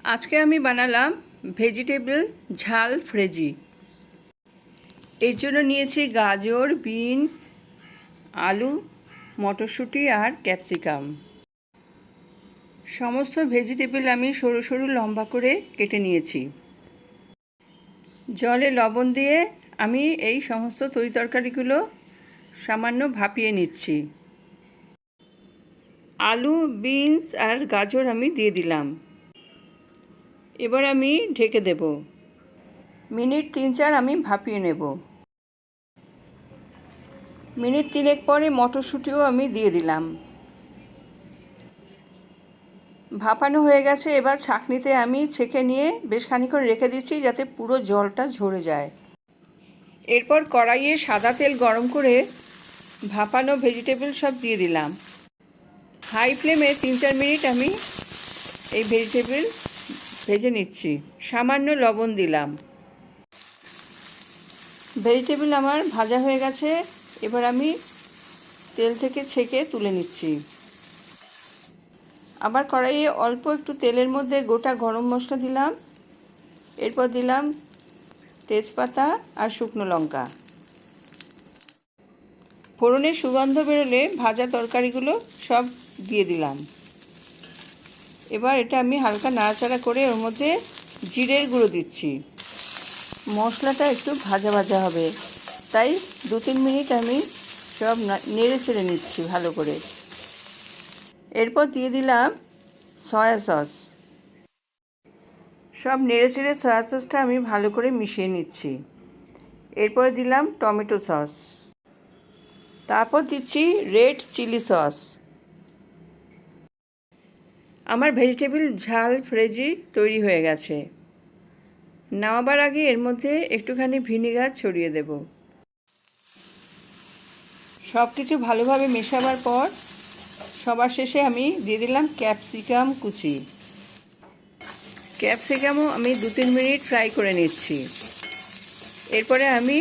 আজকে আমি বানালাম ভেজিটেবল ঝাল ফ্রেজি। এর জন্য নিয়েছি গাজর, বিন, আলু, মটরশুঁটি আর ক্যাপসিকাম। সমস্ত ভেজিটেবল আমি সরু সরু লম্বা করে কেটে নিয়েছি। জলে লবণ দিয়ে আমি এই সমস্ত তরিতরকারিগুলো সামান্য ভাপিয়ে নিচ্ছি। আলু, বিনস আর গাজর আমি দিয়ে দিলাম। এবার আমি ঢেকে দেব। মিনিট 3-4 আমি ভাপিয়ে নেব। মিনিট 3 পরে মটরশুঁটিও আমি দিয়ে দিলাম। ভাপানো হয়ে গেছে। এবার ছাঁকনিতে আমি ছেঁকে নিয়ে বেশ খানিকক্ষণ রেখে দিচ্ছি যাতে পুরো জলটা ঝরে যায়। এরপর কড়াইয়ে সাদা তেল গরম করে ভাপানো ভেজিটেবল সব দিয়ে দিলাম। হাই ফ্লেমে 3-4 মিনিট আমি এই ভেজিটেবল ভেজে নিচ্ছি। সামান্য লবণ দিলাম। ভেজিটেবল আমার ভাজা হয়ে গেছে। এবার আমি তেল থেকে ছেঁকে তুলে নিচ্ছি। আবার কড়াইয়ে অল্প একটু তেলের মধ্যে গোটা গরম মশলা দিলাম। এরপর দিলাম তেজপাতা আর শুকনো লঙ্কা। ফোড়নের সুগন্ধ বেরোলে ভাজা তরকারিগুলো সব দিয়ে দিলাম। এবার এটা আমি হালকা নাড়াচাড়া করে ওর মধ্যে জিরের গুঁড়ো দিচ্ছি। মশলাটা একটু ভাজা ভাজা হবে, তাই 2-3 মিনিট আমি সব নেড়ে চেড়ে নিচ্ছি ভালো করে। এরপর দিয়ে দিলাম সয়া সস। সব নেড়ে চেড়ে সয়া সসটা আমি ভালো করে মিশিয়ে নিচ্ছি। এরপর দিলাম টমেটো সস। তারপর দিচ্ছি রেড চিলি সস। আমার ভেজিটেবল ঝাল ফ্রেজি তৈরি হয়ে গেছে। নামাবার আগে এর মধ্যে একটুখানি ভিনেগার ছড়িয়ে দেব। সব কিছু ভালোভাবে মেশাবার পর সবার শেষে আমি দিয়ে দিলাম ক্যাপসিকাম কুচি। ক্যাপসিকামও আমি 2-3 মিনিট ফ্রাই করে নিচ্ছি। এরপরে আমি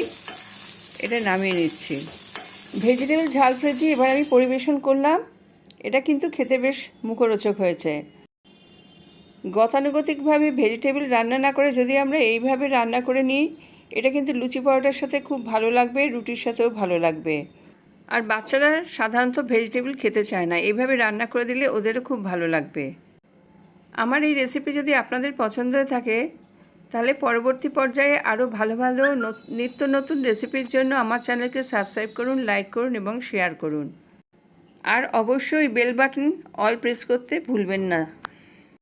এটা নামিয়ে নিচ্ছি। ভেজিটেবল ঝাল ফ্রেজি এবার আমি পরিবেশন করলাম। এটা কিন্তু খেতে বেশ মুখরোচক হয়েছে। গতানুগতিকভাবে ভেজিটেবল রান্না না করে যদি আমরা এইভাবে রান্না করে নিই, এটা কিন্তু লুচি পরোটার সাথে খুব ভালো লাগবে, রুটির সাথেও ভালো লাগবে। আর বাচ্চারা সাধারণত ভেজিটেবল খেতে চায় না, এইভাবে রান্না করে দিলে ওদেরও খুব ভালো লাগবে। আমার এই রেসিপি যদি আপনাদের পছন্দ হয়ে থাকে তাহলে পরবর্তী পর্যায়ে আরও ভালো ভালো নিত্য নতুন রেসিপির জন্য আমার চ্যানেলকে সাবস্ক্রাইব করুন, লাইক করুন এবং শেয়ার করুন। আর অবশ্যই বেল বাটন অল প্রেস করতে ভুলবেন না।